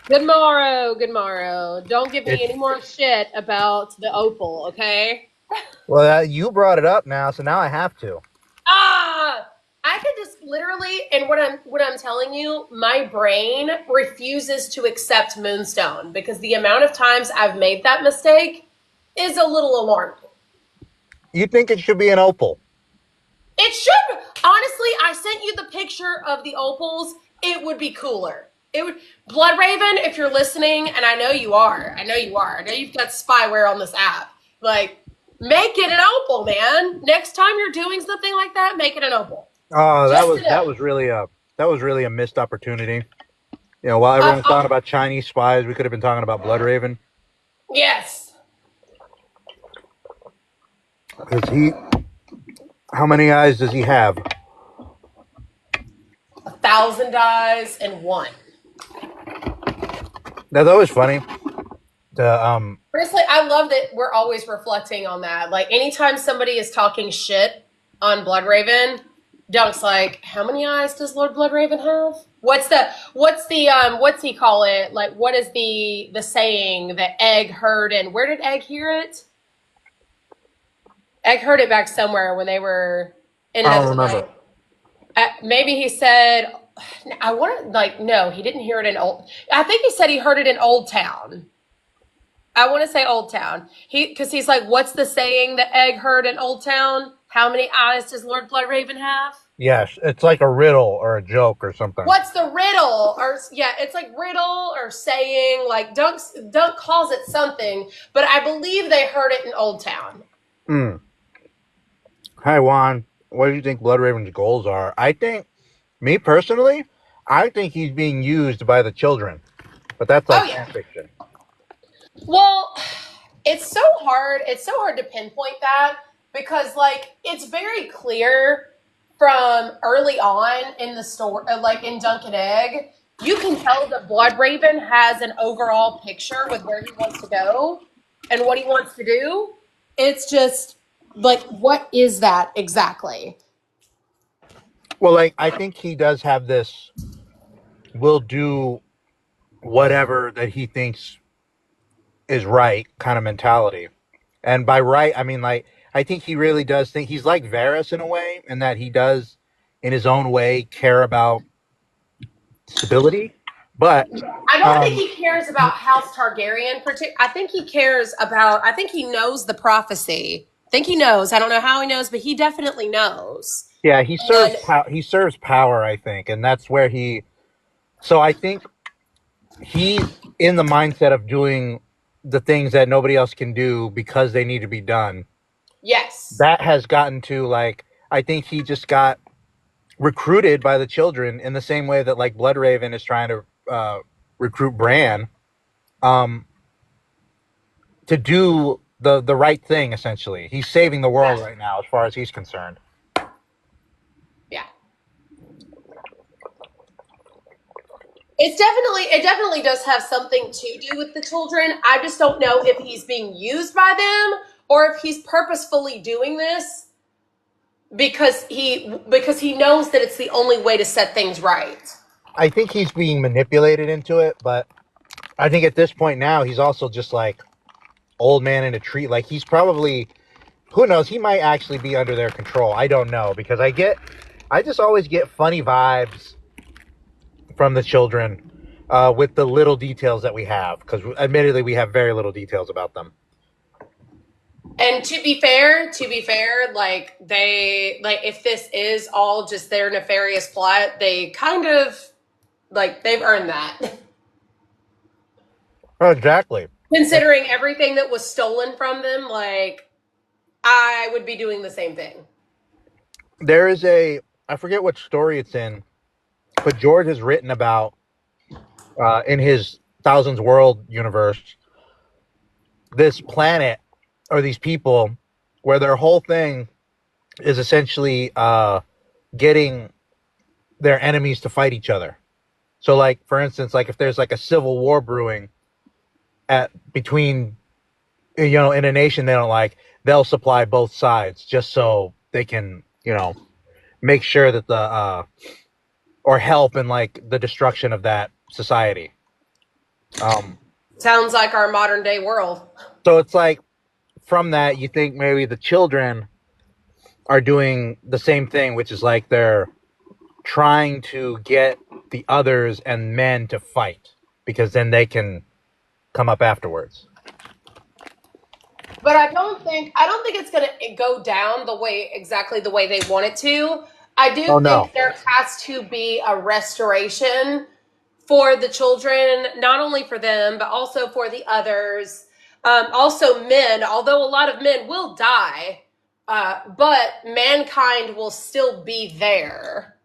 Good morrow, good morrow. Don't give me It's any more shit about the Opal, okay? well, you brought it up now, so now I have to. Ah! I could just literally, and what I'm telling you, my brain refuses to accept Moonstone because the amount of times I've made that mistake is a little alarming. You think it should be an opal? It should honestly, I sent you the picture of the opals. It would be cooler. It would Blood Raven, if you're listening, and I know you are. I know you are. I know you've got spyware on this app. Like, make it an opal, man. Next time you're doing something like that, make it an opal. Oh, Just to know. that was really a missed opportunity. You know, while Uh, everyone's talking uh, about Chinese spies, we could have been talking about Blood Raven yes. because he. How many eyes does he have? 1,000 dies and one. That's always funny. The Honestly, I love that we're always reflecting on that. Like anytime somebody is talking shit on Bloodraven, Dunk's like, "How many eyes does Lord Bloodraven have? What's he call it? Like what is the saying that Egg heard and where did Egg hear it? Egg heard it back somewhere when they were in I don't the remember. like maybe he said I want to like no, he didn't hear it in old. I think he said he heard it in Old Town. I want to say Old Town. Because he's like, what's the saying that Egg heard in Old Town? How many eyes does Lord Bloodraven have? Yes, it's like a riddle or a joke or something. What's the riddle? Or yeah, it's like riddle or saying. Like Dunk calls it something, but I believe they heard it in Old Town. Mm. Hi Juan, what do you think Blood Raven's goals are? I think, me personally, I think he's being used by the children, but that's Oh like yeah. fan fiction. Well, it's so hard. It's so hard to pinpoint that because like it's very clear from early on in the story, like in Dunk and Egg, you can tell that Blood Raven has an overall picture with where he wants to go and what he wants to do. It's just like, what is that exactly? Well, like I think he does have this. Will do whatever that he thinks is right kind of mentality. And by right, I mean like I think he really does think he's like Varys in a way, in that he does, in his own way, care about stability. But I don't think um, he cares about House Targaryen. I think he cares about. I think he knows the prophecy. I think he knows. I don't know how he knows, but he definitely knows. yeah, And he serves power, I think, and that's where he. So I think he's in the mindset of doing the things that nobody else can do because they need to be done. yes, That has gotten to like I think he just got recruited by the children in the same way that like Bloodraven is trying to recruit Bran um, to do the right thing. Essentially, he's saving the yeah, world right now, as far as he's concerned. yeah. It definitely does have something to do with the children. I just don't know if he's being used by them or if he's purposefully doing this because he knows that it's the only way to set things right. I think he's being manipulated into it, but I think at this point now he's also just like old man in a tree. Like he's probably, who knows, he might actually be under their control. I don't know, because I just always get funny vibes from the children with the little details that we have, because admittedly we have very little details about them. And to be fair, like if this is all just their nefarious plot, they kind of like they've earned that. Oh, exactly. Considering everything that was stolen from them, like I would be doing the same thing. There is a, I forget what story it's in, but George has written about in his Thousands World universe this planet or these people where their whole thing is essentially getting their enemies to fight each other. So, like for instance, like if there's like a civil war brewing at between, in a nation they don't like, they'll supply both sides just so they can, make sure that the or help in like the destruction of that society. Um, Sounds like our modern day world. so it's like from that, you think maybe the children are doing the same thing, which is like they're trying to get the others and men to fight because then they can come up afterwards. But I don't think it's gonna go down exactly the way they want it to. I do Oh no. think there has to be a restoration for the children, not only for them, but also for the others. Also men, although a lot of men will die, but mankind will still be there.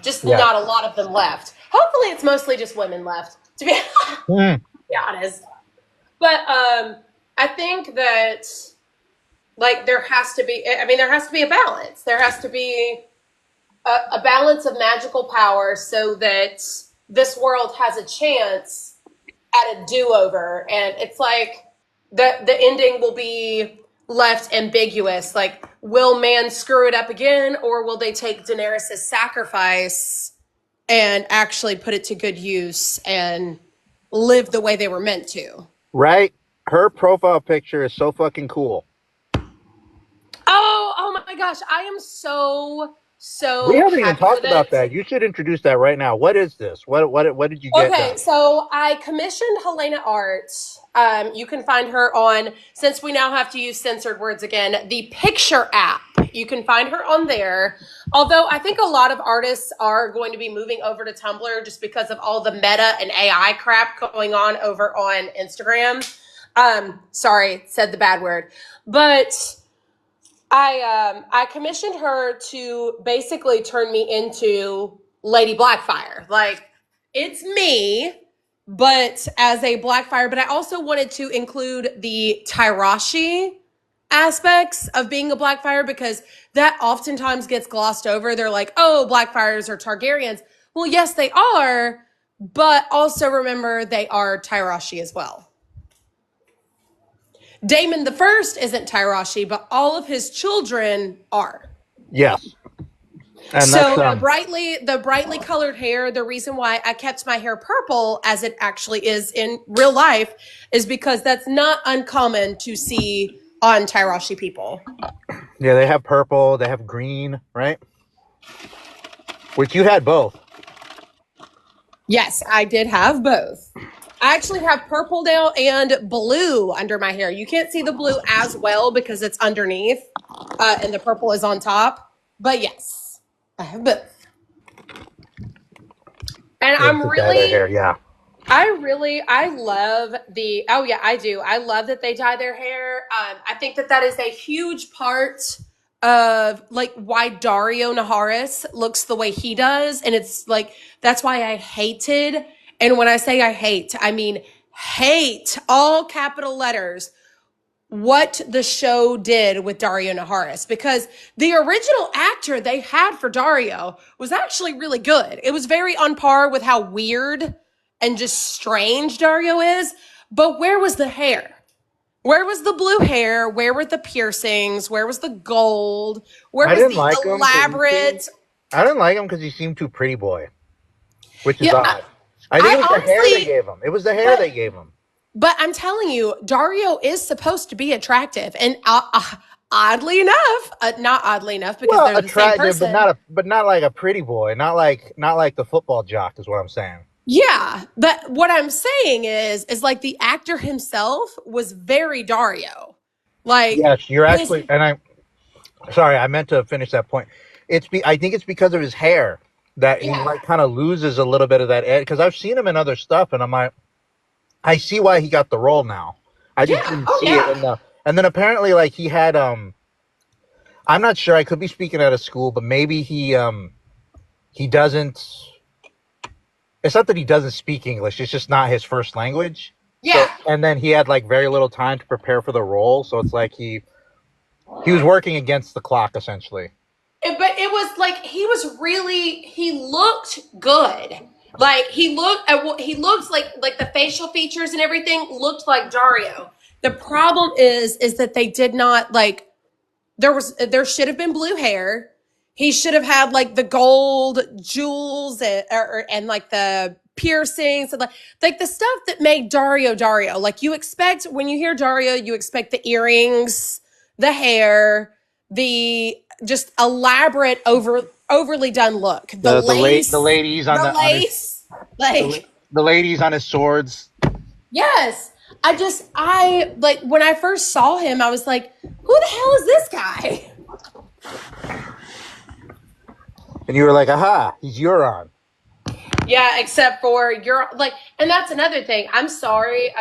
Just Yeah. not a lot of them left. Hopefully it's mostly just women left, to be, Mm. be honest. But I think that like there has to be. I mean, there has to be a balance. There has to be a balance of magical power so that this world has a chance at a do-over. And it's like the ending will be left ambiguous. Like, will man screw it up again, or will they take Daenerys' sacrifice and actually put it to good use and live the way they were meant to? Right? Her profile picture is so fucking cool. Oh my gosh. I am We so haven't even happy talked with about it. that. You should introduce that right now. What is this? What did you get Okay, done? so I commissioned Helena Art. You can find her on, since we now have to use censored words again, the Picture app. You can find her on there. Although I think a lot of artists are going to be moving over to Tumblr just because of all the meta and AI crap going on over on Instagram. Sorry, said the bad word. But I commissioned her to basically turn me into Lady Blackfyre. Like, it's me, but as a Blackfyre. But I also wanted to include the Tyrashi aspects of being a Blackfyre because that oftentimes gets glossed over. They're like, oh, Blackfyres are Targaryens. Well, yes, they are, but also remember they are Tyrashi as well. Daemon the First isn't Tyrashi, but all of his children are. Yes. And that's So the brightly colored hair, the reason why I kept my hair purple as it actually is in real life is because that's not uncommon to see on Tyrashi people. yeah, they have purple, they have green, right? Which you had both. Yes, I did have both. I actually have purple now and blue under my hair. You can't see the blue as well because it's underneath, and the purple is on top. But yes, I have both. And Yeah, to dye their hair, yeah. I love oh yeah, I do. I love that they dye their hair. I think that that is a huge part of like why Dario Naharis looks the way he does. And it's like, that's why I hated. And when I say I hate, I mean hate, all capital letters, what the show did with Dario Naharis, because the original actor they had for Dario was actually really good. It was very on par with how weird and just strange Dario is. But where was the hair? Where was the blue hair? Where were the piercings? Where was the gold? Where I was didn't the like him because elaborate? he seemed too pretty boy, which is Yeah, odd. I think it I was the hair they honestly, gave him. It was the hair but they gave him. But I'm telling you, Dario is supposed to be attractive, and oddly enough, not oddly enough, because Well, they're the same attractive, person. but not like a pretty boy, not like the football jock is what I'm saying. Yeah, but what I'm saying is like the actor himself was very Dario. Like Yes, you're his, actually, and sorry, I meant to finish that point. I think it's because of his hair that he yeah, like kind of loses a little bit of that edge. Because I've seen him in other stuff, and I'm like, I see why he got the role now. I just yeah, didn't oh see it yeah, in the. And then apparently, like he had I'm not sure. I could be speaking out of school, but maybe he doesn't. It's not that he doesn't speak English. It's just not his first language. So, yeah. and then he had like very little time to prepare for the role. So it's like he was working against the clock essentially. But it was like he looked good. Like he looked like the facial features and everything looked like Dario. The problem is that they did not like there should have been blue hair. He should have had like the gold jewels and like the piercings, and like the stuff that made Dario Dario. Like you expect when you hear Dario, you expect the earrings, the hair, the just elaborate, overly done look, the The lace, ladies on the the on his lace, like the ladies on his swords. yes. I like when I first saw him, I was like, who the hell is this guy? And you were like, aha, he's Euron. Yeah, except for Euron, like, and that's another thing. I'm sorry.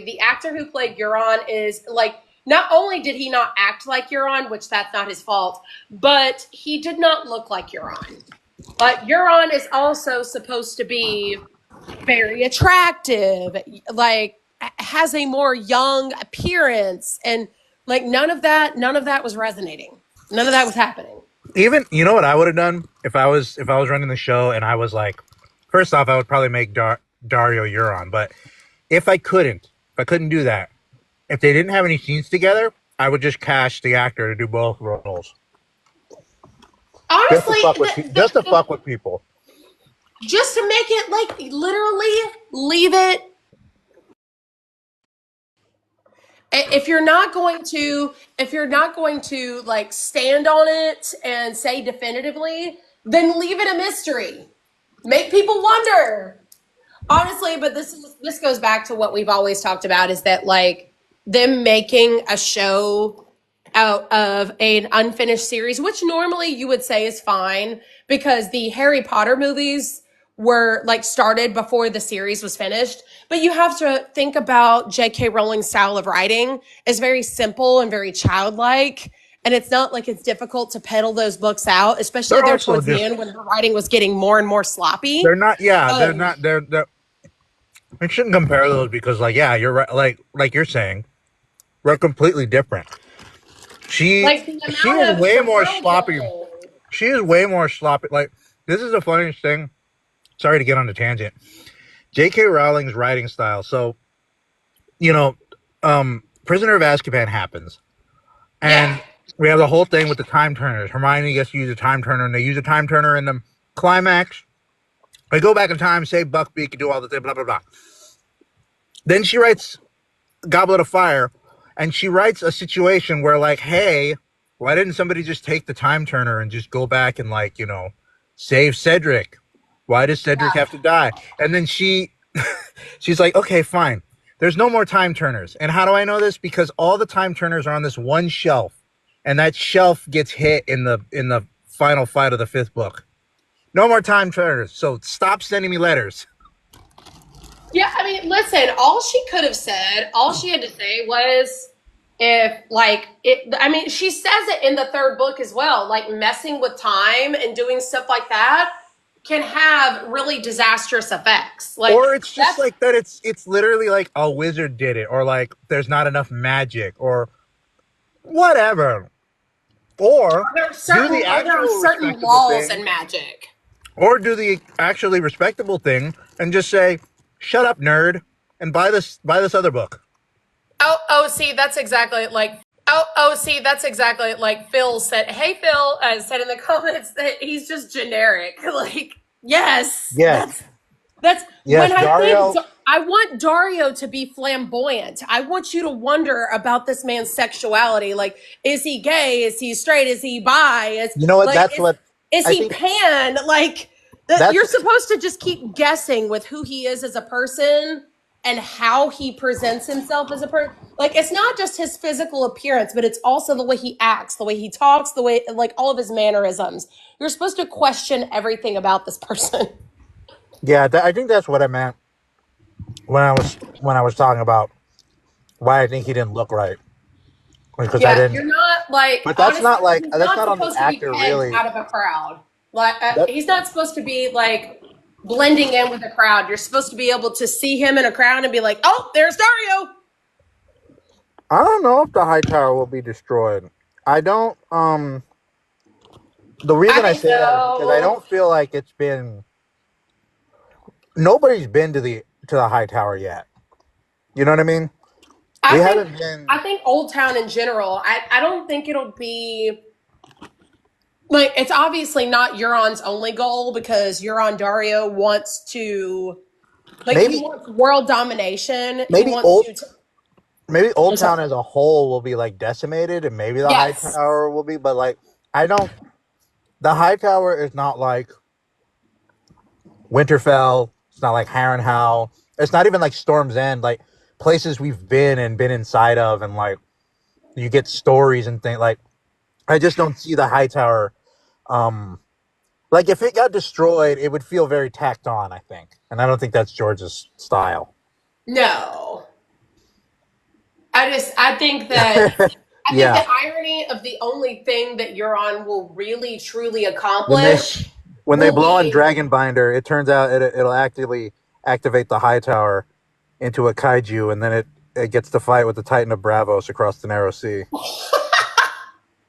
The actor who played Euron is like, not only did he not act like Euron, which that's not his fault, but he did not look like Euron. But Euron is also supposed to be very attractive, like has a more young appearance, and like none of that was resonating. None of that was happening. Even you know what I would have done if I was running the show and I was like, first off, I would probably make Dario Euron, but if I couldn't do that, if they didn't have any scenes together, I would just cast the actor to do both roles. Honestly, Just to fuck with people. just to make it like literally leave it. If you're not going to like stand on it and say definitively, then leave it a mystery. Make people wonder. Honestly, but this goes back to what we've always talked about is that like them making a show out of an unfinished series, which normally you would say is fine because the Harry Potter movies were like started before the series was finished. But you have to think about J.K. Rowling's style of writing is very simple and very childlike. And it's not like it's difficult to peddle those books out, especially They're there also towards the just end when her writing was getting more and more sloppy. they're not they're Um, not they're I shouldn't compare those because like yeah, you're right like you're saying, we're completely different. She like the she amount is of way the more world sloppy. building. She is way more sloppy. Like this is the funniest thing. Sorry to get on a tangent. J.K. Rowling's writing style. So, you know, Prisoner of Azkaban happens. Yeah. And we have the whole thing with the time turners. Hermione gets to use a time turner, and they use a time turner in the climax. They go back in time, save Buckbeak, and do all the thing, blah, blah, blah. Then she writes Goblet of Fire, and she writes a situation where, like, hey, why didn't somebody just take the time turner and just go back and, like, save Cedric? Why does Cedric have to die? And then she's like, okay, fine. There's no more time turners. And how do I know this? Because all the time turners are on this one shelf, and that shelf gets hit in the final fight of the 5th book. No more time turners. So stop sending me letters. Yeah, I mean, listen, all she could have said, all she had to say was if like it I mean, she says it in the 3rd book as well, like messing with time and doing stuff like that can have really disastrous effects. Like Or it's just that's like that. It's literally like a wizard did it, or like there's not enough magic, or whatever. Or do the there are actual certain respectable laws thing, in magic. or do the actually respectable thing and just say, "Shut up, nerd," and buy this other book. See, that's exactly like see, that's exactly like Phil said. Hey, Phil said in the comments that he's just generic. Like, yes, Yes, that's yes, when I think Dario. I want Dario to be flamboyant. I want you to wonder about this man's sexuality. Like, is he gay? Is he straight? Is he bi? You know what? Like, That's what is I he think. pan? Like, That's you're supposed to just keep guessing with who he is as a person and how he presents himself as a person. Like, it's not just his physical appearance, but it's also the way he acts, the way he talks, the way, like, all of his mannerisms. You're supposed to question everything about this person. yeah. I think that's what I meant when I was talking about why I think he didn't look right, because I Yeah, didn't. you're not like But honestly, he's that's not not on the supposed to be actor pegged really. out of a crowd. Like That he's not supposed to be like blending in with the crowd. You're supposed to be able to see him in a crowd and be like, "Oh, there's Dario." I don't know if the High Tower will be destroyed. I don't. The I reason I think say that is because I so. don't feel like it's been. Nobody's been to the High Tower yet. You know what I mean? I We think haven't been. I think Old Town in general. I don't think it'll be like it's obviously not Euron's only goal because Euron Dario wants to Like he maybe wants world domination. He maybe wants old you to. maybe I'm Old sorry. Town as a whole will be like decimated, and maybe the High Yes. Tower will be. But like, I don't. The High Tower is not like Winterfell. It's not like Harrenhal. It's not even like Storm's End. Like places we've been and been inside of, and like you get stories and things. Like I just don't see the High Tower. Like if it got destroyed, it would feel very tacked on. I think, and I don't think that's George's style. No. I think that I think Yeah, the irony of the only thing that Euron will really truly when they accomplish when they will blow on be Dragonbinder, it turns out it'll actively activate the High Tower into a kaiju, and then it gets to fight with the Titan of Bravos across the Narrow Sea.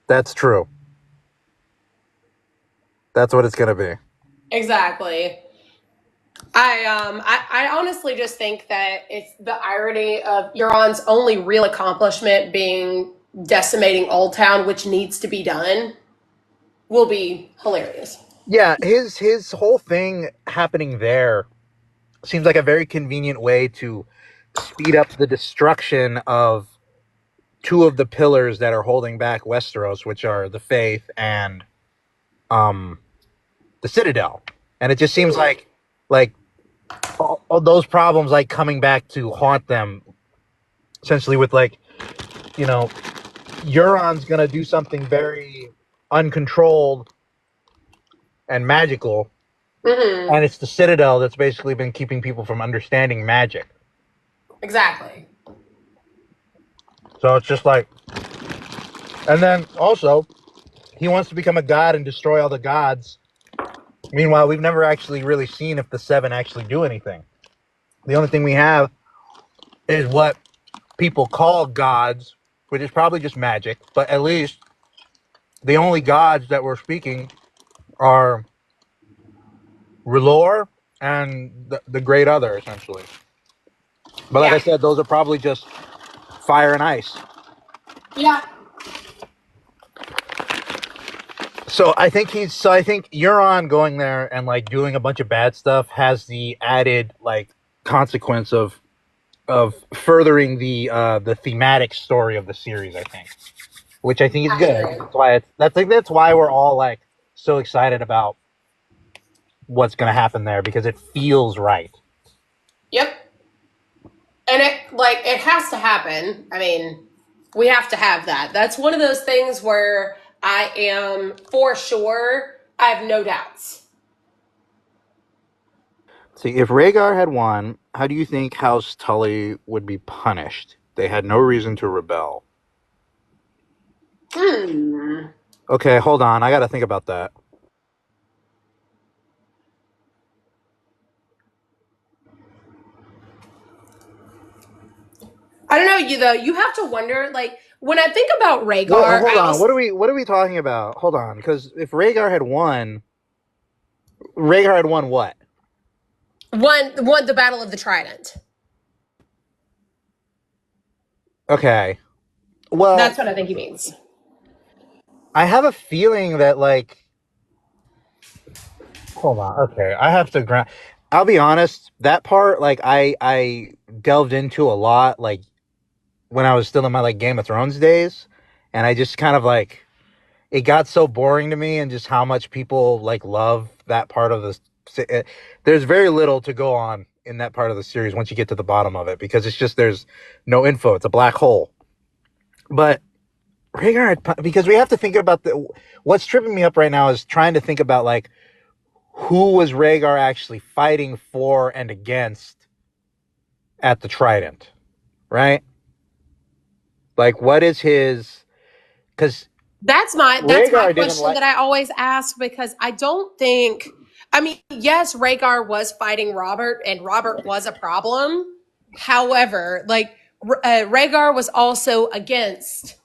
That's true. That's what it's gonna be. exactly. I honestly just think that it's the irony of Euron's only real accomplishment being decimating Old Town, which needs to be done, will be hilarious. Yeah, his whole thing happening there seems like a very convenient way to speed up the destruction of two of the pillars that are holding back Westeros, which are the Faith and um the Citadel. And it just seems like all those problems like coming back to haunt them essentially with like, you know, Euron's gonna do something very uncontrolled and magical, Mm-hmm. and it's the Citadel that's basically been keeping people from understanding magic. Exactly. So it's just like, and then also he wants to become a god and destroy all the gods. Meanwhile, we've never actually really seen if the Seven actually do anything. The only thing we have is what people call gods, which is probably just magic. But at least the only gods that we're speaking are R'hllor and the Great Other, essentially. But like I Yeah. said, those are probably just fire and ice. Yeah. So I think Euron going there and like doing a bunch of bad stuff has the added like consequence of furthering the thematic story of the series, I think. Which I think is I good. I think agree. that's why we're all like so excited about what's gonna happen there because it feels right. Yep. And it has to happen. I mean, we have to have that. That's one of those things where I am for sure. I have no doubts. See, if Rhaegar had won, how do you think House Tully would be punished? They had no reason to rebel. Hmm. Okay, hold on. I got to think about that. I don't know you though. You have to wonder. Like when I think about What? Rhaegar, Hold I on. also What are we talking about? Hold on, because if Rhaegar had won what? won the Battle of the Trident. Okay. Well, That's what I think he means. I have a feeling that like, hold on. Okay, I have to grant. I'll be honest. That part, like, I delved into a lot, like when I was still in my like Game of Thrones days, and I just kind of like it got so boring to me, and just how much people like love that part of the. There's very little to go on in that part of the series once you get to the bottom of it because it's just there's no info. It's a black hole. But Rhaegar, because we have to think about what's tripping me up right now is trying to think about like who was Rhaegar actually fighting for and against at the Trident, right? Like, what is his? Because That's my Rhaegar didn't question like. that I always ask because I don't think. I mean, yes, Rhaegar was fighting Robert, and Robert was a problem. However, like Rhaegar was also against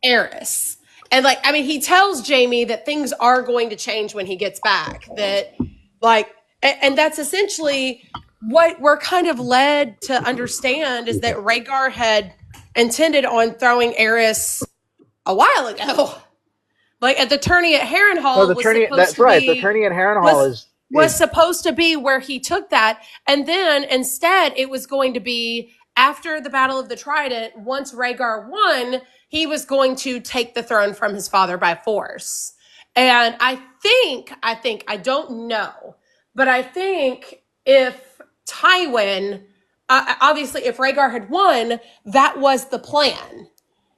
Eris, and like I mean, he tells Jamie that things are going to change when he gets back. That like, and that's essentially what we're kind of led to understand is that Rhaegar had intended on throwing Eris a while ago. Like at the tourney at No, Harrenhal the was tourney. supposed That's to right. The be tourney at Harrenhal was is. was supposed to be where he took that. And then instead, it was going to be after the Battle of the Trident, once Rhaegar won, he was going to take the throne from his father by force. And I don't know, but I think if Tywin, obviously, if Rhaegar had won, that was the plan.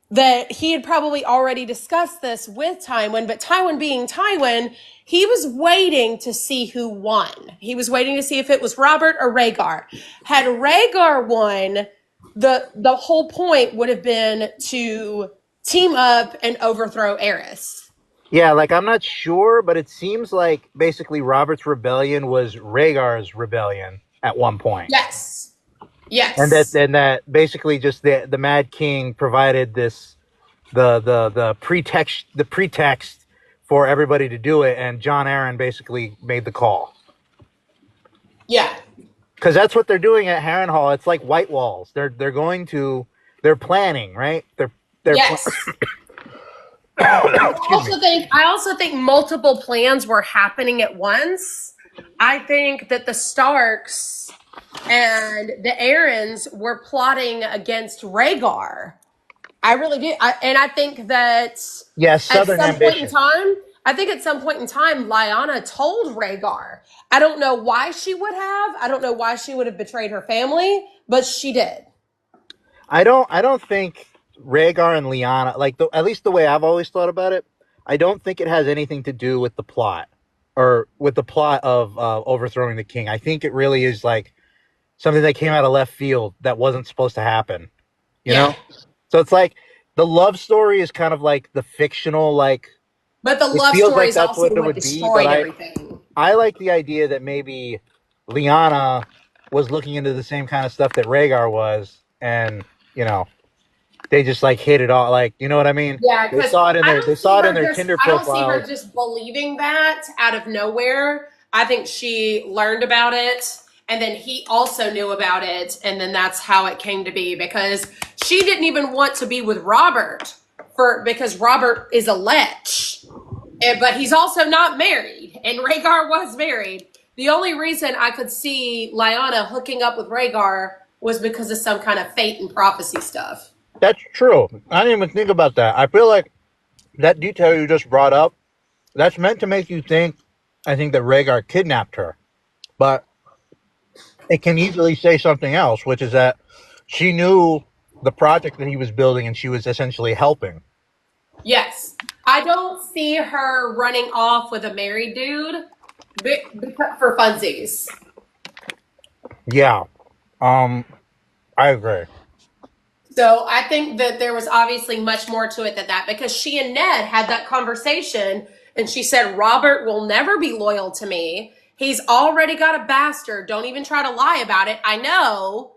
That he had probably already discussed this with Tywin, but Tywin being Tywin, he was waiting to see who won. He was waiting to see if it was Robert or Rhaegar. Had Rhaegar won, the whole point would have been to team up and overthrow Aerys. Yeah, like I'm not sure, but it seems like basically Robert's rebellion was Rhaegar's rebellion at one point. Yes. Yes. And that basically just the Mad King provided this the pretext for everybody to do it, and Jon Arryn basically made the call. Yeah. Because that's what they're doing at Harrenhal. It's like White Walls. They're planning, right? They're yes. I also think multiple plans were happening at once. I think that the Starks and the Aarons were plotting against Rhaegar. I really do. I think that Southern ambition. I think at some point in time, Lyanna told Rhaegar. I don't know why she would have. I don't know why she would have betrayed her family, but she did. I don't think Rhaegar and Lyanna, like at least the way I've always thought about it, I don't think it has anything to do with the plot or with the plot of overthrowing the king. I think it really is like something that came out of left field that wasn't supposed to happen. You know? So it's like the love story is kind of like the fictional, like. But the love story is also what destroyed everything. I like the idea that maybe Lyanna was looking into the same kind of stuff that Rhaegar was, and they just like hit it all, like, you know what I mean? Yeah, they saw it in their Tinder profiles. I don't see her just believing that out of nowhere. I think she learned about it, and then he also knew about it, and then that's how it came to be, because she didn't even want to be with Robert because Robert is a lech, but he's also not married, and Rhaegar was married. The only reason I could see Lyanna hooking up with Rhaegar was because of some kind of fate and prophecy stuff. That's true. I didn't even think about that. I feel like that detail you just brought up, that's meant to make you think, I think that Rhaegar kidnapped her. But it can easily say something else, which is that she knew the project that he was building and she was essentially helping. Yes. I don't see her running off with a married dude for funsies. Yeah. I agree. So I think that there was obviously much more to it than that, because she and Ned had that conversation and she said, Robert will never be loyal to me. He's already got a bastard. Don't even try to lie about it. I know.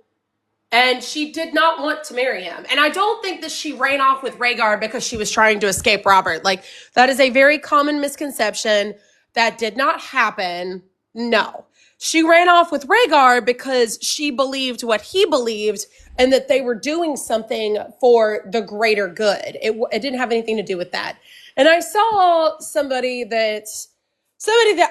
And she did not want to marry him. And I don't think that she ran off with Rhaegar because she was trying to escape Robert. Like, that is a very common misconception. That did not happen. No. She ran off with Rhaegar because she believed what he believed and that they were doing something for the greater good. It didn't have anything to do with that. And I saw somebody that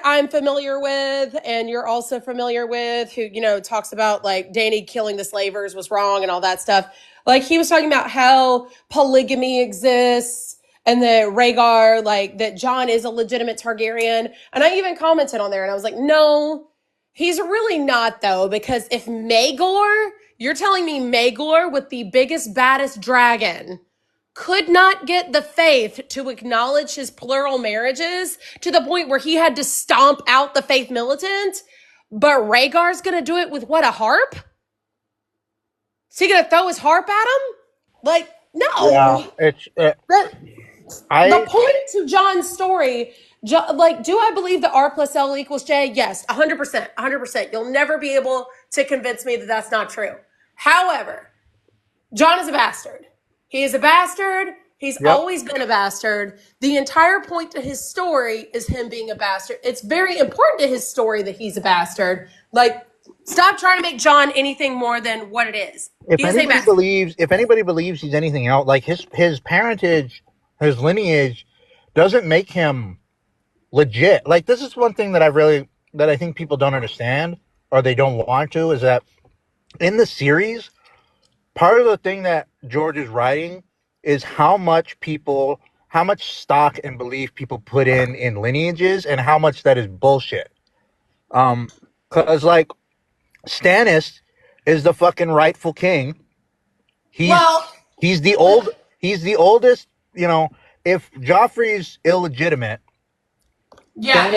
I'm familiar with and you're also familiar with, who, talks about like Dany killing the slavers was wrong and all that stuff. Like, he was talking about how polygamy exists and that Rhaegar, like, that Jon is a legitimate Targaryen. And I even commented on there and I was like, no, he's really not, though, because if you're telling me Maegor with the biggest, baddest dragon could not get the faith to acknowledge his plural marriages to the point where he had to stomp out the faith militant, but Rhaegar's going to do it with what, a harp? Is he going to throw his harp at him? Like, no. Yeah, the point to Jon's story, like, do I believe that R plus L equals J? Yes, 100%, 100%. You'll never be able to convince me that that's not true. However, Jon is a bastard. He is a bastard. He's always been a bastard. The entire point to his story is him being a bastard. It's very important to his story that he's a bastard. Like, stop trying to make Jon anything more than what it is. If anybody believes he's anything else, like his parentage, his lineage doesn't make him legit. Like, this is one thing that that I think people don't understand or they don't want to is that in the series, part of the thing that George is writing is how much stock and belief people put in lineages and how much that is bullshit. Because like Stannis is the fucking rightful king. He's Well, he's the old he's the oldest. You know, if Joffrey's illegitimate, yeah, and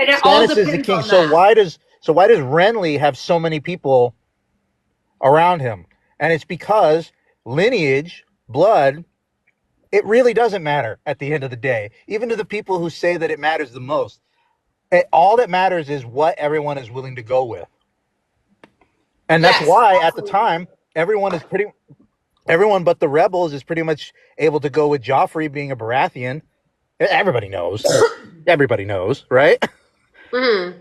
it all Stannis is the depends king. on that. So why does Renly have so many people around him? And it's because lineage, blood, it really doesn't matter at the end of the day. Even to the people who say that it matters the most, all that matters is what everyone is willing to go with. And that's Yes, why at the absolutely. time everyone but the rebels is pretty much able to go with Joffrey being a Baratheon. Everybody knows. Everybody knows, right? Mhm.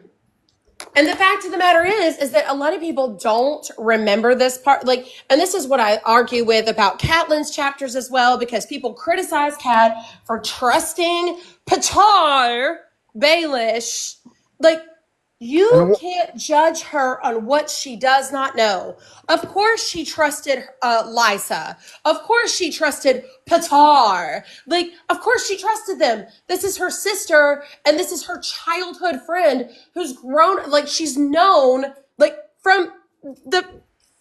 And the fact of the matter is that a lot of people don't remember this part. Like, and this is what I argue with about Catelyn's chapters as well, because people criticize Cat for trusting Petar Baelish. Like, you And can't judge her on what she does not know. Of course, she trusted Lysa. Of course, she trusted Petar. Like, of course, she trusted them. This is her sister, and this is her childhood friend who's grown. Like, she's known, like, from the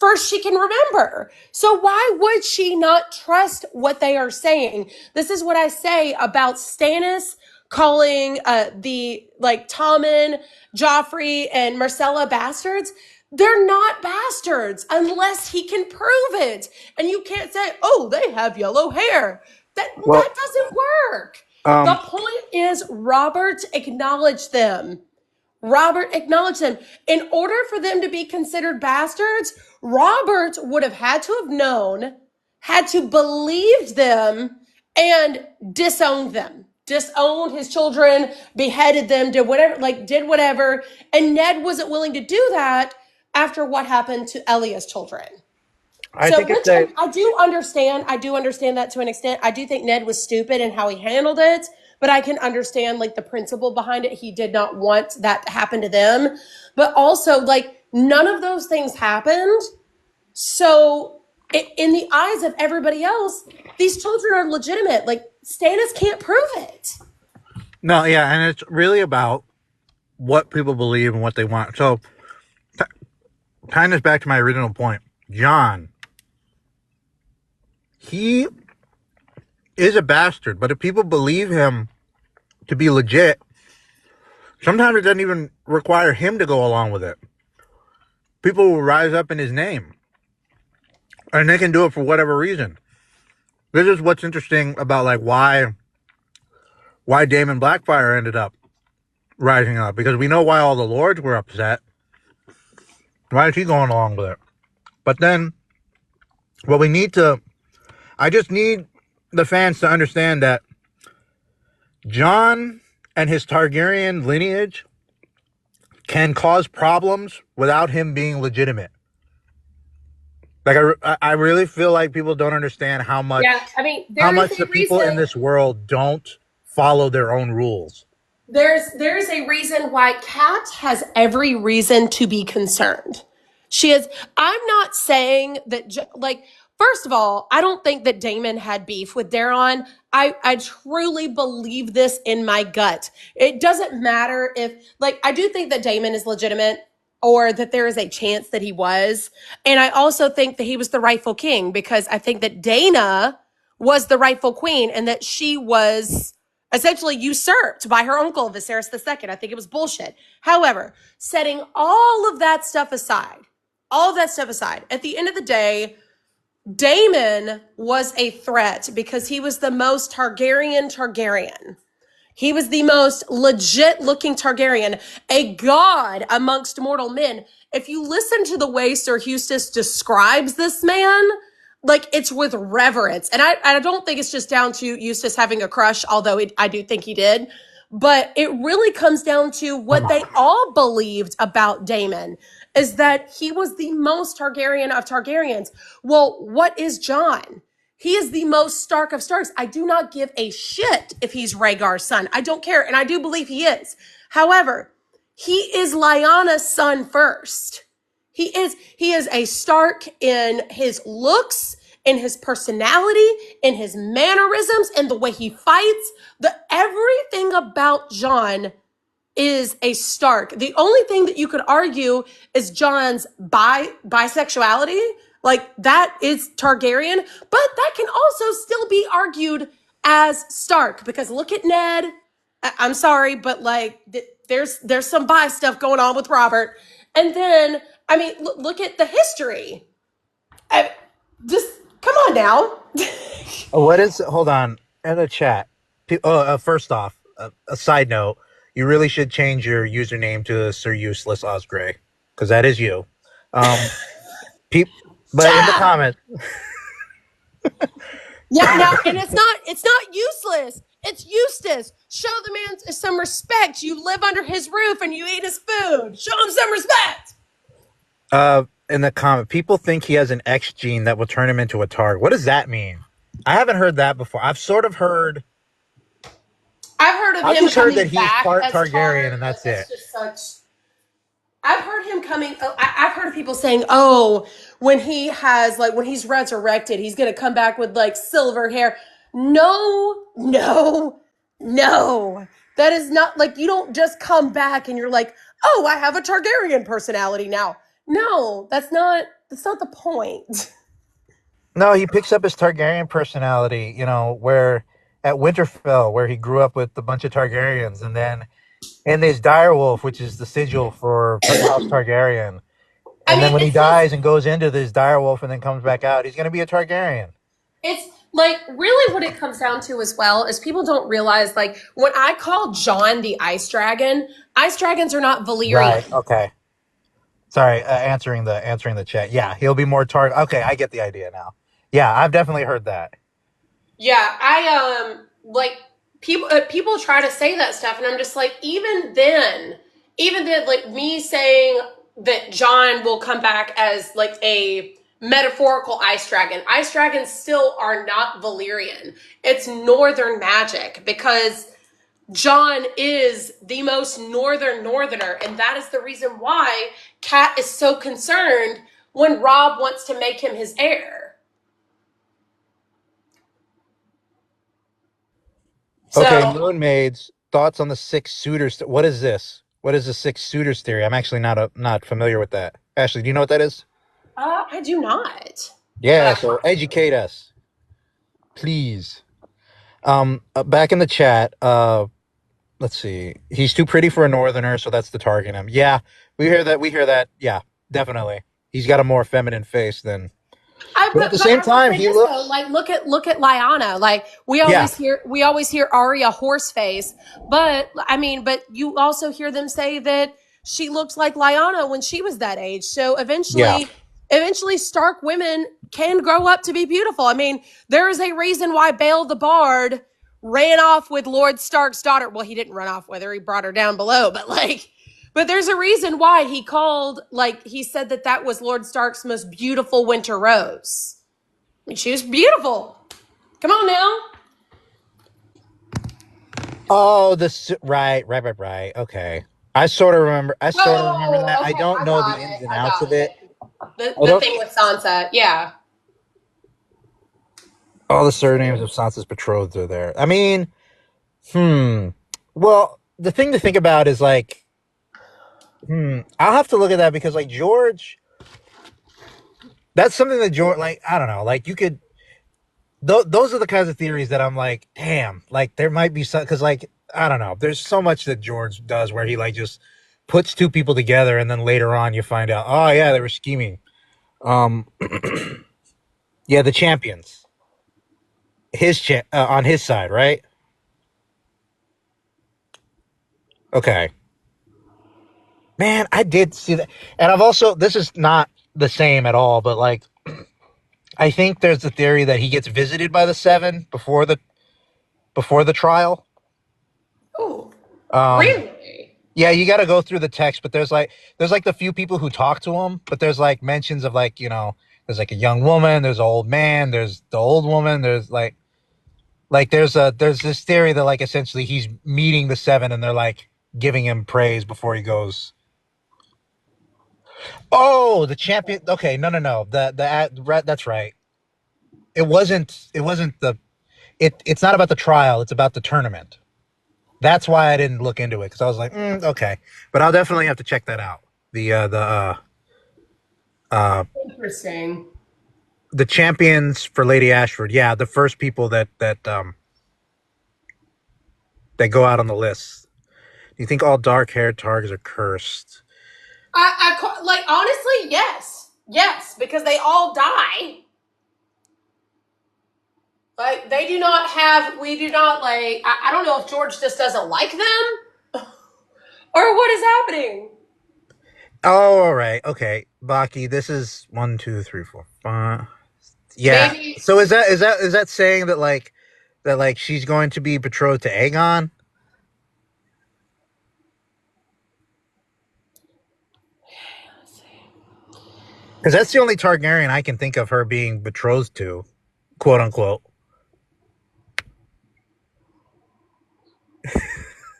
first she can remember. So why would she not trust what they are saying? This is what I say about Stannis calling the like Tommen, Joffrey, and Marcella bastards. They're not bastards unless he can prove it. And you can't say, oh, they have yellow hair. That well, doesn't work. The um, point is Robert acknowledged them. Robert acknowledged them. In order for them to be considered bastards, Robert would have had to have known, had to believe them, and disowned them. Disowned his children, beheaded them, did whatever. And Ned wasn't willing to do that after what happened to Elia's children. I So, think which it's a I do understand. I do understand that to an extent. I do think Ned was stupid in how he handled it, but I can understand like the principle behind it. He did not want that to happen to them. But also, like, none of those things happened. So, in the eyes of everybody else, these children are legitimate. Like, Stannis can't prove it. no, yeah, and it's really about what people believe and what they want. So, tying this back to my original point, John, he is a bastard, but if people believe him to be legit, sometimes it doesn't even require him to go along with it. People will rise up in his name, and they can do it for whatever reason. This is what's interesting about like why Daemon Blackfyre ended up rising up, because we know why all the lords were upset. Why is he going along with it? But then, what we need to, I just need the fans to understand that Jon and his Targaryen lineage can cause problems without him being legitimate. Like I really feel like people don't understand how Yeah, much I mean, there is the a people in reason. this world don't follow their own rules. There's a reason why Kat has every reason to be concerned. She is. I'm not saying that. Like, first of all, I don't think that Damon had beef with Daron. I truly believe this in my gut. It doesn't matter if, like, I do think that Damon is legitimate, or that there is a chance that he was, and I also think that he was the rightful king, because I think that Dana was the rightful queen and that she was essentially usurped by her uncle Viserys II. I think it was bullshit. However, setting all of that stuff aside, at the end of the day, Daemon was a threat because he was the most Targaryen. He was the most legit looking Targaryen, a god amongst mortal men. If you listen to the way Sir Eustace describes this man, like, it's with reverence. And I don't think it's just down to Eustace having a crush, although I do think he did. But it really comes down to what they all believed about Daemon, is that he was the most Targaryen of Targaryens. Well, what is Jon? He is the most Stark of Starks. I do not give a shit if he's Rhaegar's son. I don't care. And I do believe he is. However, he is Lyanna's son first. He is a Stark in his looks, in his personality, in his mannerisms, and the way he fights. The everything about Jon is a Stark. The only thing that you could argue is Jon's bisexuality. Like, that is Targaryen, but that can also still be argued as Stark, because look at Ned. I'm sorry, but like there's some bi stuff going on with Robert. And then, I mean, look at the history. Just come on now. What is? Hold on. In the chat. First off, a side note: you really should change your username to Sir Useless Osgray, because that is you. Peop, but in the comments, Yeah, no, and it's not useless. It's Eustace. Show the man some respect. You live under his roof and you eat his food. Show him some respect. in the comment, people think he has an X gene that will turn him into a Targ. What does that mean? I haven't heard that before. I've sort of heard. I've heard of I've him just heard coming that he's back part as Targaryen, Targ, and that's but it. just such. I've heard him coming. I've heard people saying, "Oh, when he's resurrected, he's gonna come back with like silver hair." No, no, no. That is not like, you don't just come back and you're like, "Oh, I have a Targaryen personality now." No, that's not. That's not the point. No, he picks up his Targaryen personality. Where at Winterfell, where he grew up with a bunch of Targaryens, and then and there's Direwolf, which is the sigil for House Targaryen. I And then mean, when he it's just dies and goes into this Direwolf and then comes back out, he's going to be a Targaryen. it's like, really what it comes down to as well is people don't realize, like, when I call Jon the ice dragons are not Right. Valyrian. Okay. Sorry. Answering the chat. Yeah, he'll be more Targ. Okay, I get the idea now. Yeah, I've definitely heard that. Yeah, I like, people try to say that stuff, and I'm just like, even then, like, me saying that Jon will come back as like a metaphorical ice dragon. Ice dragons still are not Valyrian. It's northern magic, because Jon is the most northerner, and that is the reason why Kat is so concerned when Robb wants to make him his heir. Okay, So, Moon Maids, thoughts on the six suitors? What is this? What is the six suitors theory? I'm actually not familiar with that. Ashley, do you know what that is? I do not. Yeah, But so educate us, please. Back in the chat, let's see. He's too pretty for a northerner, so that's the target him. Yeah, we hear that. We hear that. Yeah, definitely. He's got a more feminine face than. But at the but same I will time, say he this though, looks. like, look at Lyanna. Like, Yeah, we always hear Arya Horseface, but I mean, but you also hear them say that she looked like Lyanna when she was that age. So yeah. eventually Stark women can grow up to be beautiful. I mean, there is a reason why Bale the Bard ran off with Lord Stark's daughter. Well, he didn't run off with her; he brought her down below. But there's a reason why he said that that was Lord Stark's most beautiful winter rose. I mean, she was beautiful. Come on now. Oh, this right. Okay. I sort of remember. I sort of remember that. Oh, I okay. don't I know the got ins it. and I outs got of it. it. I The don't. thing with Sansa. Yeah. All the surnames of Sansa's betrothed are there. I mean, hmm. Well, the thing to think about is like, I'll have to look at that because like George, that's something that George, like, I don't know, like you could. Those are the kinds of theories that I'm like, damn, like there might be some because like I don't know, there's so much that George does where he like just puts two people together and then later on you find out, oh yeah, they were scheming. Um, yeah, the champions, on his side, right? Okay, man, I did see that, and I've also this is not the same at all, but like I think there's the theory that he gets visited by the seven before the trial. Oh, Um, really? Yeah, you got to go through the text, but there's like the few people who talk to him, but there's like mentions of like there's like a young woman, there's an old man, there's the old woman, there's like there's this theory that like essentially he's meeting the seven and they're like giving him praise before he goes. Oh, the champion. Okay, no. That's right. It wasn't. It wasn't the. It's not about the trial. It's about the tournament. That's why I didn't look into it because I was like, okay, but I'll definitely have to check that out. Interesting. The champions for Lady Ashford. Yeah, the first people that go out on the list. Do you think all dark-haired Targs are cursed? Like honestly, yes, because they all die. Like they do not have. We do not like. I don't know if George just doesn't like them, or what is happening. Oh, all right, okay, Baki. This is 1, 2, 3, 4, 5. Yeah. Maybe. So is that saying that she's going to be betrothed to Aegon? Because that's the only Targaryen I can think of her being betrothed to, quote unquote.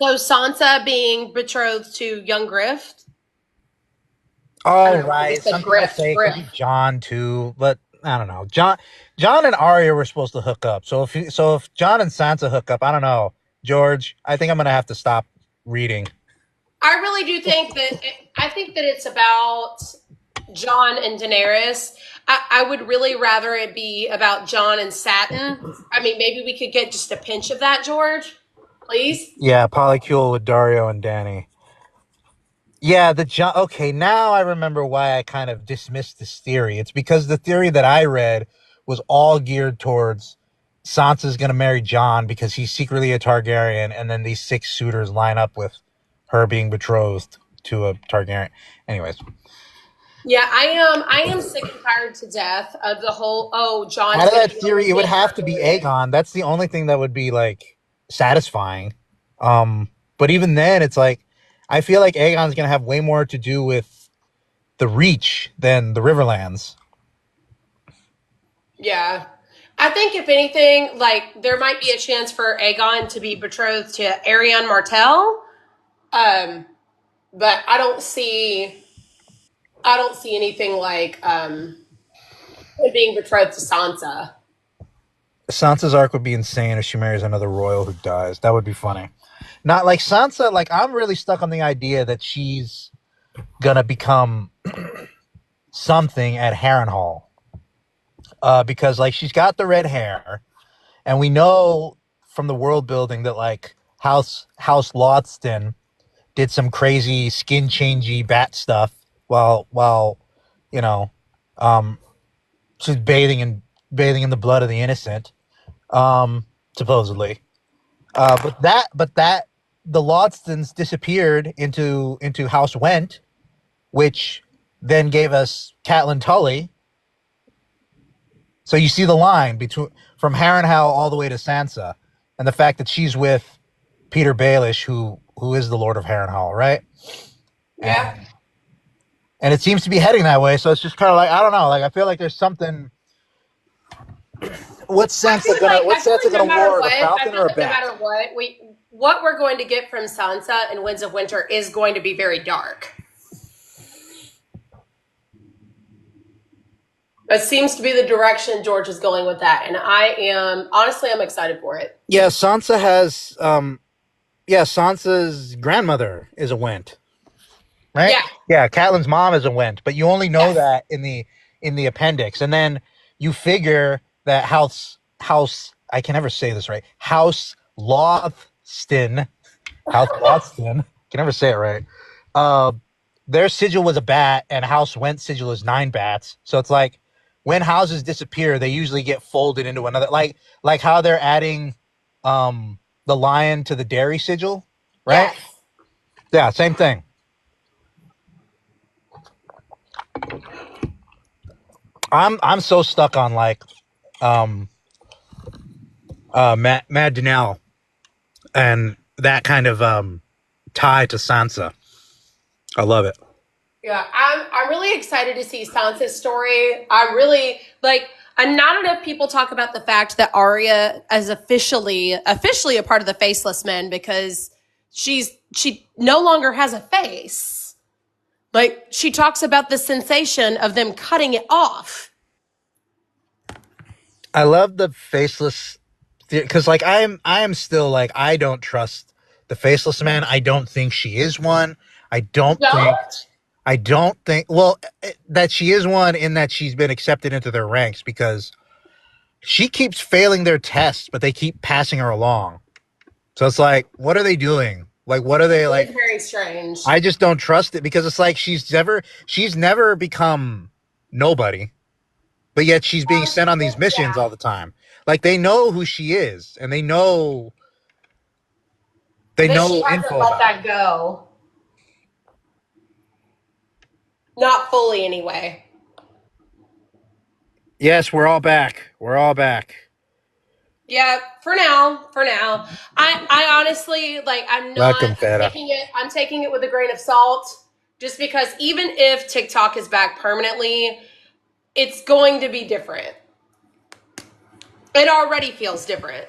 So Sansa being betrothed to young Griff. I Oh don't know why we right, said some people Griff. say it could Griff. be John too, but I don't know. John and Arya were supposed to hook up. So if John and Sansa hook up, I don't know, George. I think I'm gonna have to stop reading. I really do think that. I think that it's about John and Daenerys. I would really rather it be about John and Satin. I mean, maybe we could get just a pinch of that, George, please. Yeah, polycule with Dario and Danny. Yeah, the John. Okay, now I remember why I kind of dismissed this theory. It's because the theory that I read was all geared towards Sansa's going to marry John because he's secretly a Targaryen, and then these 6 suitors line up with her being betrothed to a Targaryen. Anyways, Yeah, I am sick and tired to death of the whole. Oh, John's out of going to that be theory, it would a have to be Targaryen. Aegon. That's the only thing that would be like satisfying. But even then, it's like I feel like Aegon's going to have way more to do with the Reach than the Riverlands. Yeah. I think if anything, like there might be a chance for Aegon to be betrothed to Ariane Martell. Um, but I don't see anything like him being betrothed to Sansa. Sansa's arc would be insane if she marries another royal who dies. That would be funny. Not like Sansa, like I'm really stuck on the idea that she's gonna become something at Harrenhal. Because like she's got the red hair, and we know from the world building that like House Lothston did some crazy skin changey bat stuff while you know um she's bathing in the blood of the innocent, supposedly. But that the Lodstons disappeared into House Went, which then gave us Catelyn Tully. So you see the line between from Harrenhal all the way to Sansa, and the fact that she's with Peter Baelish, who is the Lord of Harrenhal, right? Yeah. And it seems to be heading that way. So it's just kind of like I don't know. Like I feel like there's something. I What's feel Sansa like no gonna matter war? what, A I falcon feel or a like no bat? matter what we're going to get from Sansa in Winds of Winter is going to be very dark. It seems to be the direction George is going with that, and I'm excited for it. Yeah, Sansa has yeah, Sansa's grandmother is a Went, right? Yeah. Yeah, Catelyn's mom is a Went, but you only know Yes. that in the appendix, and then you figure that House I can never say this right. House Lothston can never say it right. Uh, their sigil was a bat, and House Went sigil is 9 bats. So it's like when houses disappear, they usually get folded into another. Like how they're adding the lion to the dairy sigil, right? Yes. Yeah, same thing. I'm so stuck on like um Mad Danelle and that kind of tie to Sansa. I love it. Yeah, I'm really excited to see Sansa's story. I really like. And not enough people talk about the fact that Arya is officially a part of the Faceless Men because she no longer has a face. Like, she talks about the sensation of them cutting it off. I love the faceless, because like I am still like, I don't trust the faceless man. I don't think she is one. I don't think. Don't? I don't think. Well, that she is one in that she's been accepted into their ranks because she keeps failing their tests, but they keep passing her along. So it's like, what are they doing? Like, what are they like? It's very strange. I just don't trust it because it's like she's never become nobody, but yet she's being sent on these missions all the time. Like, they know who she is, and they know She info hasn't let about that her. go. Not fully, anyway. Yes, we're all back. We're all back. Yeah, for now. For now. I honestly, like, Welcome, Feta. I'm taking it with a grain of salt. Just because even if TikTok is back permanently, it's going to be different. It already feels different.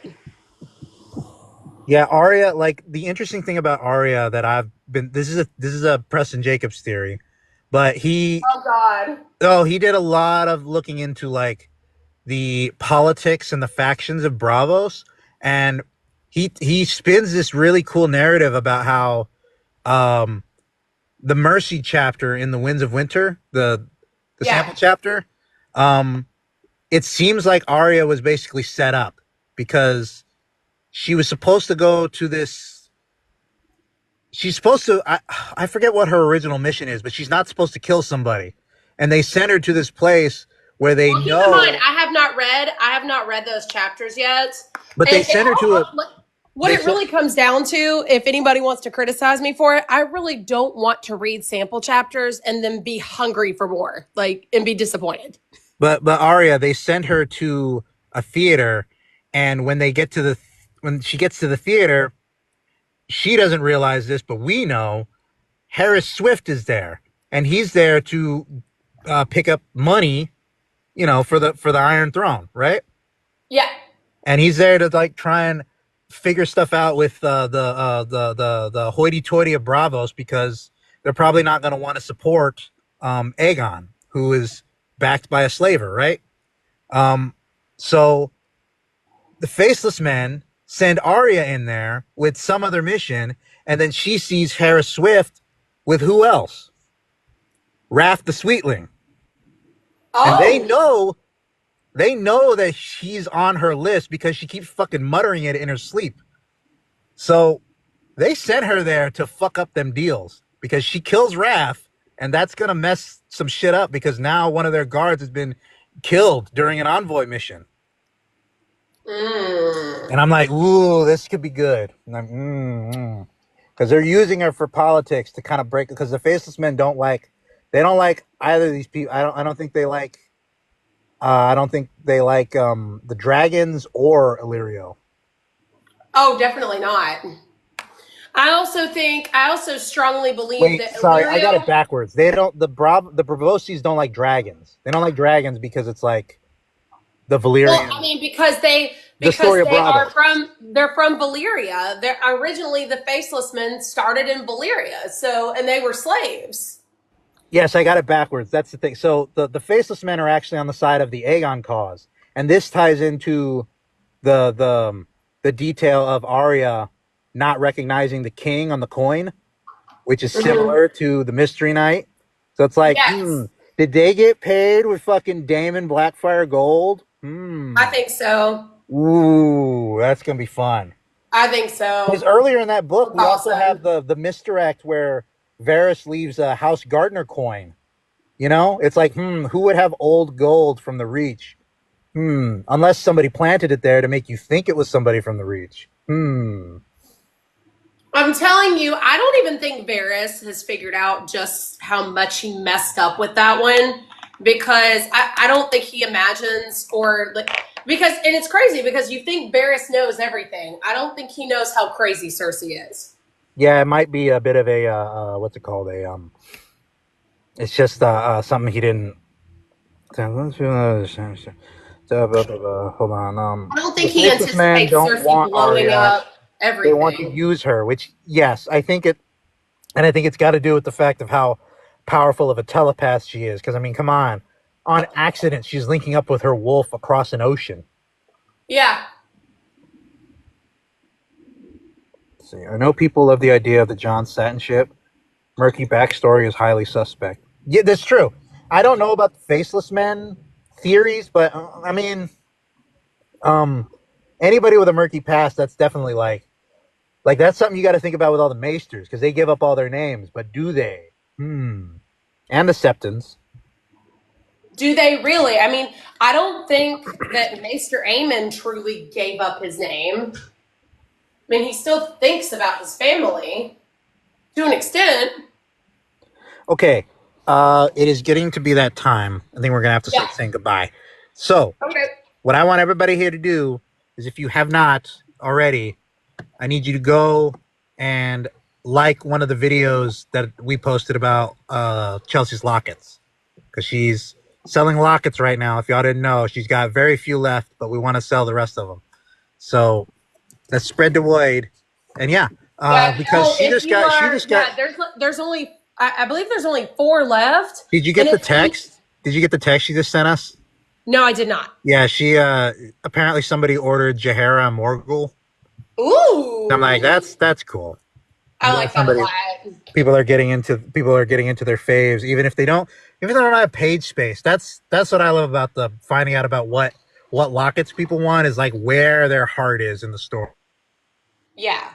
Yeah, Arya. Like, the interesting thing about Arya that I've been, this is a Preston Jacobs theory, but Oh God. he did a lot of looking into like the politics and the factions of Bravos, and he spins this really cool narrative about how um the Mercy chapter in the Winds of Winter, the Yeah. sample chapter, um it seems like Arya was basically set up because she was supposed to go to this. She's supposed to. I forget what her original mission is, but she's not supposed to kill somebody, and they send her to this place where they Well, keep in mind, know. I have not read those chapters yet. But they And send her to a. what They it really comes down to, if anybody wants to criticize me for it, I really don't want to read sample chapters and then be hungry for more, like, and be disappointed. but Arya, they send her to a theater, and when she gets to the theater, she doesn't realize this, but we know Harris Swift is there, and he's there to pick up money, for the Iron Throne, right? Yeah. And he's there to like try and figure stuff out with the hoity-toity of Bravos because they're probably not going to want to support Aegon, who is backed by a slaver, right? So the Faceless Men send Arya in there with some other mission, and then she sees Harris Swift with who else? Raff the Sweetling. Oh. And they know that she's on her list because she keeps fucking muttering it in her sleep. So they sent her there to fuck up them deals because she kills Raff, and that's going to mess some shit up because now one of their guards has been killed during an envoy mission. And I'm like, ooh, this could be good. And I'm, because they're using her for politics to kind of break, because the Faceless Men don't like either of these people. I don't think they like the dragons or Illyrio. Oh, definitely not. I also strongly believe Wait, that sorry, I got Illyrio. it backwards. They don't the Bravosis don't like dragons. They don't like dragons because it's like the Well, Valyrian. I mean, because they The story of Bravo. they're from Valyria. They're originally the Faceless Men started in Valyria, and they were slaves. Yes, I got it backwards. That's the thing. So the Faceless Men are actually on the side of the Aegon cause, and this ties into the detail of Arya not recognizing the king on the coin, which is similar to the Mystery Knight. So it's like, Yes, did they get paid with fucking Daemon Blackfyre gold? I think so. Ooh, that's gonna be fun. I think so. Because earlier in that book, we also Awesome. have the misdirect where Varys leaves a House Gardner coin. It's like, who would have old gold from the Reach? Unless somebody planted it there to make you think it was somebody from the Reach. I'm telling you, I don't even think Varys has figured out just how much he messed up with that one, because I don't think he imagines, or like, because, and it's crazy because you think Varys knows everything. I don't think he knows how crazy Cersei is. Yeah, it might be a bit of a what's it called? It's just something he didn't. Hold on. I don't think The he Faceless Men anticipates don't Cersei want blowing Arya. up. They want to everything. use her, which, yes, I think it's got to do with the fact of how powerful of a telepath she is. Because, I mean, come on. On accident, she's linking up with her wolf across an ocean. Yeah. Let's see, I know people love the idea of the John Satin ship. Murky backstory is highly suspect. Yeah, that's true. I don't know about the faceless men theories, but I mean, um, anybody with a murky past, that's definitely like that's something you got to think about with all the maesters because they give up all their names, but do they? And the septons. Do they really? I mean, I don't think that Maester Aemon truly gave up his name. I mean, he still thinks about his family to an extent. Okay, it is getting to be that time. I think we're gonna have to start saying goodbye. So, Okay. what I want everybody here to do is, if you have not already, I need you to go and like one of the videos that we posted about Chelsea's lockets, because she's selling lockets right now. If y'all didn't know, she's got very few left, but we want to sell the rest of them. So let's spread the word. And yeah, because she just got. There's only, I believe there's only 4 left. Did you get the text? Did you get the text she just sent us? No, I did not. Yeah, she apparently somebody ordered Jahara Morgul. Ooh. I'm like, that's cool. I like that a lot. People are getting into their faves, even if they don't have page space. That's what I love about the finding out about what lockets people want is like where their heart is in the store. Yeah.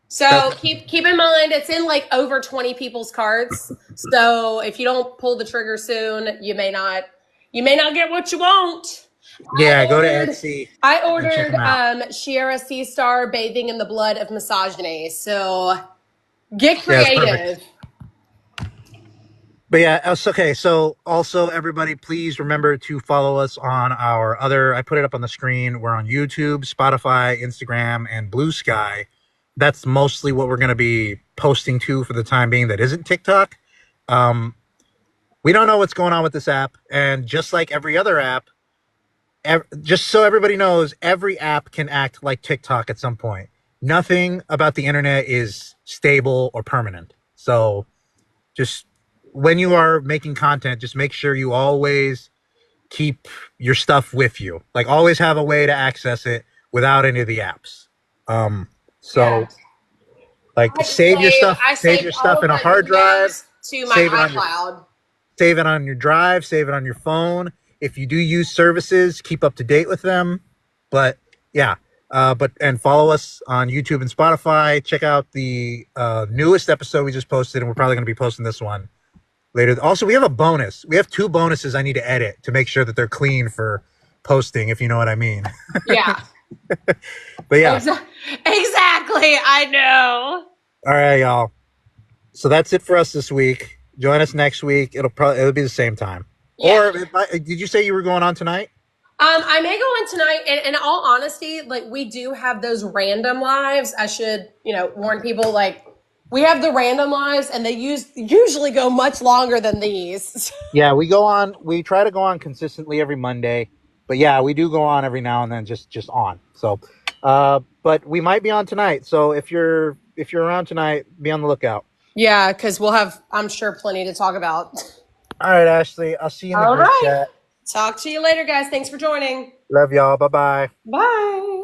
So keep in mind it's in like over 20 people's carts. So if you don't pull the trigger soon, you may not get what you want. Yeah, go to Etsy. I ordered Shiera Sea Star bathing in the blood of misogyny. So get creative. But yeah, okay. So also, everybody, please remember to follow us on our other. I put it up on the screen. We're on YouTube, Spotify, Instagram, and Blue Sky. That's mostly what we're going to be posting to for the time being. That isn't TikTok. We don't know what's going on with this app, and just like every other app, just so everybody knows, every app can act like TikTok at some point. Nothing about the internet is stable or permanent. So just when you are making content, just make sure you always keep your stuff with you. Like always have a way to access it without any of the apps. Save your stuff in a hard drive to my iCloud. Save it on your drive, save it on your phone. If you do use services, keep up to date with them. But yeah, and follow us on YouTube and Spotify. Check out the newest episode we just posted, and we're probably going to be posting this one later. Also, we have a bonus. We have 2 bonuses I need to edit to make sure that they're clean for posting, if you know what I mean. Yeah. But yeah. Exactly. I know. All right, y'all. So that's it for us this week. Join us next week. It'll be the same time. Yeah. Or did you say you were going on tonight? I may go on tonight, and in all honesty, like we do have those random lives. I should, warn people, like we have the random lives, and they usually go much longer than these. Yeah, we try to go on consistently every Monday, but yeah, we do go on every now and then, just on. So, but we might be on tonight. So if you're around tonight, be on the lookout. Yeah, because we'll have, I'm sure, plenty to talk about. All right, Ashley. I'll see you in the group chat. Talk to you later, guys. Thanks for joining. Love y'all. Bye-bye. Bye.